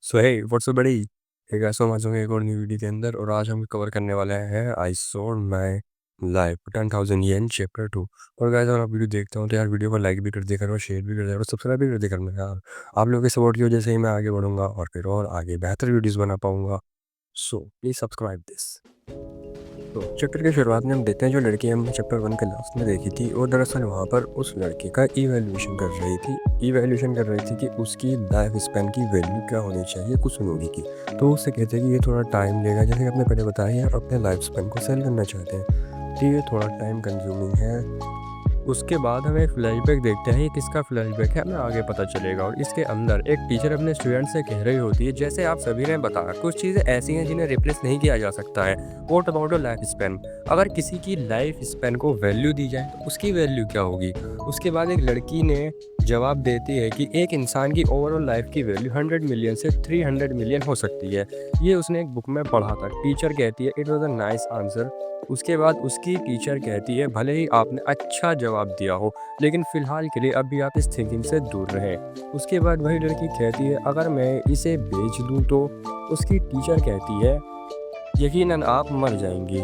सो hey what's up बड़ी। एक ऐसा हूँ एक और न्यू वीडियो के अंदर, और आज हम कवर करने वाले हैं I sold my life 10,000 yen chapter 2। और गाइस, अगर आप वीडियो देखते हो तो यार वीडियो को लाइक भी कर दिया करो, शेयर भी कर दिया करो, सब्सक्राइब भी कर दिया करो यार। आप लोगों की सपोर्ट की वजह से ही मैं आगे बढ़ूंगा और फिर और आगे बेहतर वीडियोस बना पाऊंगा। So please subscribe this. तो चैप्टर की शुरुआत में हम देखते हैं जो लड़की हमने चैप्टर 1 के लास्ट में देखी थी, और दरअसल वहाँ पर उस लड़के का इवैल्यूएशन कर रही थी। इवैल्यूएशन कर रही थी कि उसकी लाइफ स्पैन की वैल्यू क्या होनी चाहिए कुछ लोगों की। तो उससे कहते हैं कि ये थोड़ा टाइम लेगा, जैसे कि आपने पहले बताया, यार अपने लाइफ स्पैन को सेल करना चाहते हैं तो ये थोड़ा टाइम कंज्यूमिंग है। उसके बाद हम एक फ्लैशबैक देखते हैं। ये किसका फ्लैशबैक है हमें आगे पता चलेगा। और इसके अंदर एक टीचर अपने स्टूडेंट से कह रही होती है, जैसे आप सभी ने बताया, कुछ चीज़ें ऐसी हैं जिन्हें रिप्लेस नहीं किया जा सकता है। What about a life span? अगर किसी की लाइफ स्पैन को वैल्यू दी जाए तो उसकी वैल्यू क्या होगी? उसके बाद एक लड़की ने जवाब देती है कि एक इंसान की ओवरऑल लाइफ की वैल्यू 100 मिलियन से 300 मिलियन हो सकती है। ये उसने एक बुक में पढ़ा था। टीचर कहती है it was a nice answer. उसके बाद उसकी टीचर कहती है भले ही आपने अच्छा जवाब दिया हो, लेकिन फ़िलहाल के लिए अभी आप इस थिंकिंग से दूर रहें। उसके बाद वही लड़की कहती है अगर मैं इसे बेच दूँ तो? उसकी टीचर कहती है यकीनन आप मर जाएंगी।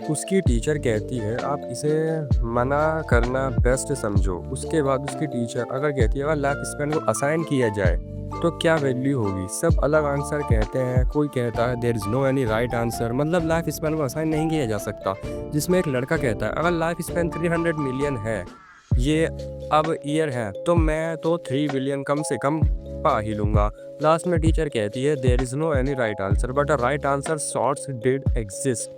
उसकी टीचर कहती है आप इसे मना करना बेस्ट समझो। उसके बाद उसकी टीचर अगर कहती है अगर लाइफ स्पैन को असाइन किया जाए तो क्या वैल्यू होगी? सब अलग आंसर कहते हैं। कोई कहता है there is no any right answer, मतलब लाइफ स्पैन को असाइन नहीं किया जा सकता। जिसमें एक लड़का कहता है अगर लाइफ स्पैन 300 मिलियन है, ये अब ईयर है, तो मैं तो 3 बिलियन कम से कम पा ही लूँगा। लास्ट में टीचर कहती है there is no any right answer but a right answer sorts did exist.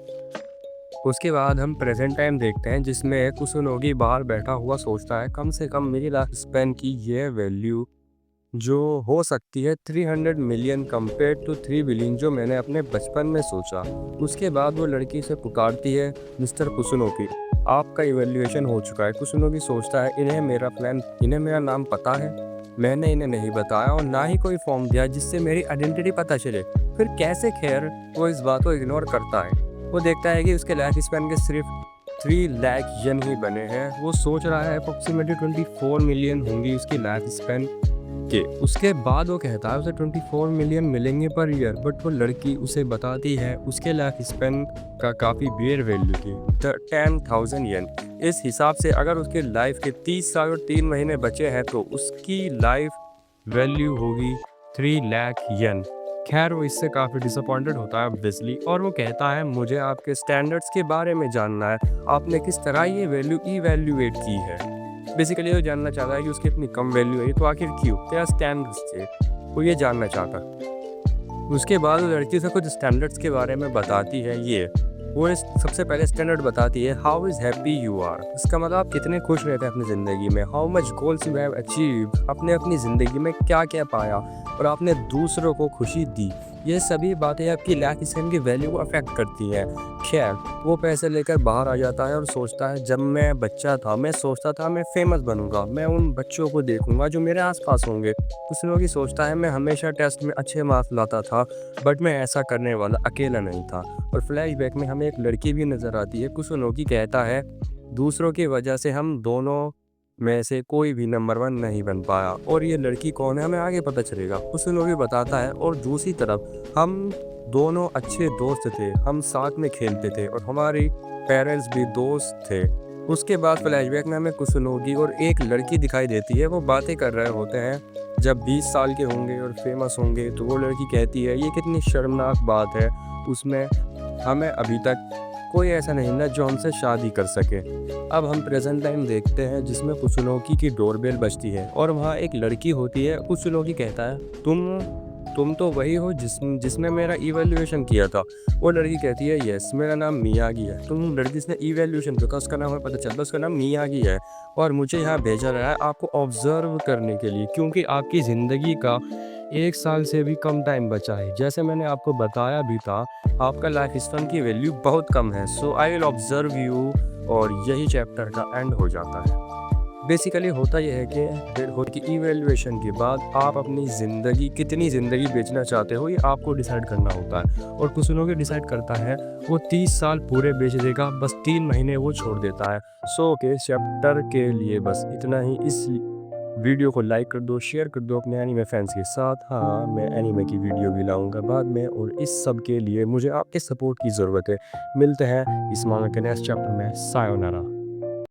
उसके बाद हम प्रेजेंट टाइम देखते हैं, जिसमें कुसुनोगी बाहर बैठा हुआ सोचता है कम से कम मेरी लाइफ स्पैन की ये वैल्यू जो हो सकती है 300 मिलियन कंपेयर टू 3 बिलियन जो मैंने अपने बचपन में सोचा। उसके बाद वो लड़की से पुकारती है मिस्टर कुसुनोगी, आपका इवैल्यूएशन हो चुका है। कुसुनोगी सोचता है इन्हें मेरा नाम पता है, मैंने इन्हें नहीं बताया और ना ही कोई फॉर्म दिया जिससे मेरी आइडेंटिटी पता चले। फिर कैसे? खैर, वो इस बात को इग्नोर करता है। वो देखता है कि उसके लाइफ स्पैन के सिर्फ 3 लाख यन ही बने हैं। वो सोच रहा है अप्रोक्सीमेटली 24 मिलियन होंगी उसकी लाइफ स्पैन के। उसके बाद वो कहता है उसे 24 मिलियन मिलेंगे पर ईयर, बट वो लड़की उसे बताती है उसके लाइफ स्पैन का काफ़ी बेयर वैल्यू थी 10,000 येन। इस हिसाब से अगर उसके लाइफ के 30 साल और 3 महीने बचे हैं तो उसकी लाइफ वैल्यू होगी 3 लाख येन। खैर, वो इससे काफ़ी डिसअपॉइंटेड होता है ऑब्वियसली, और वो कहता है मुझे आपके स्टैंडर्ड्स के बारे में जानना है, आपने किस तरह ये वैल्यू इवैल्यूएट की है। बेसिकली वो जानना चाहता है कि उसकी इतनी कम वैल्यू है तो आखिर क्यों, क्या स्टैंडर्ड्स थे, वो ये जानना चाहता है। उसके बाद वो लड़की से कुछ स्टैंडर्ड्स के बारे में बताती है। वो सबसे पहले स्टैंडर्ड बताती है how is happy you are. इसका मतलब आप कितने खुश रहते हैं अपनी ज़िंदगी में। How much goals you have achieve, आपने अपनी ज़िंदगी में क्या क्या पाया और आपने दूसरों को खुशी दी। ये सभी बातें आपकी लाइफ स्टाइल की वैल्यू को अफेक्ट करती हैं। खैर, वो पैसे लेकर बाहर आ जाता है और सोचता है जब मैं बच्चा था मैं सोचता था मैं फेमस बनूंगा, मैं उन बच्चों को देखूंगा जो मेरे आसपास होंगे। कुछ लोग ही सोचता है मैं हमेशा टेस्ट में अच्छे मार्क्स लाता था, बट मैं ऐसा करने वाला अकेला नहीं था। और फ्लैशबैक में हमें एक लड़की भी नज़र आती है। कुसुनोकी कहता है दूसरों की वजह से हम दोनों में से कोई भी नंबर 1 नहीं बन पाया, और ये लड़की कौन है हमें आगे पता चलेगा। कुसुनोकी बताता है और दूसरी तरफ हम दोनों अच्छे दोस्त थे, हम साथ में खेलते थे और हमारी पेरेंट्स भी दोस्त थे। उसके बाद फ्लैशबैक में हमें कुसुनोगी और एक लड़की दिखाई देती है। वो बातें कर रहे होते हैं जब 20 साल के होंगे और फेमस होंगे। तो वो लड़की कहती है ये कितनी शर्मनाक बात है, उसमें हमें अभी तक कोई ऐसा नहीं ना जो हमसे शादी कर सके। अब हम प्रेजेंट टाइम देखते हैं, जिसमें कुसुनोकी की डोरबेल बजती है और वहाँ एक लड़की होती है। कुसुनोकी कहता है तुम तो वही हो जिसने मेरा इवैल्यूएशन किया था। वो लड़की कहती है यस, मेरा नाम मियागी है। तुम लड़की जिसने इवैल्यूएशन किया था उसका नाम हमें पता चलता, उसका नाम मियागी है, और मुझे यहाँ भेजा गया है आपको ऑब्जर्व करने के लिए, क्योंकि आपकी ज़िंदगी का 1 साल से भी कम टाइम बचा है। जैसे मैंने आपको बताया भी था, आपका लाइफ स्पैन की वैल्यू बहुत कम है। सो आई विल ऑब्जर्व यू, और यही चैप्टर का एंड हो जाता है। बेसिकली होता यह है कि इवैल्यूएशन के बाद आप अपनी ज़िंदगी कितनी ज़िंदगी बेचना चाहते हो ये आपको डिसाइड करना होता है। और कुछ लोग डिसाइड करता है वो 30 साल पूरे बेच देगा, बस 3 महीने वो छोड़ देता है। सो के चैप्टर के लिए बस इतना ही। वीडियो को लाइक कर दो, शेयर कर दो अपने एनीमे फैंस के साथ। हाँ, मैं एनीमे की वीडियो भी लाऊंगा बाद में, और इस सब के लिए मुझे आपके सपोर्ट की ज़रूरत है। मिलते हैं इस मांगा के नेक्स्ट चैप्टर में। सायोनारा।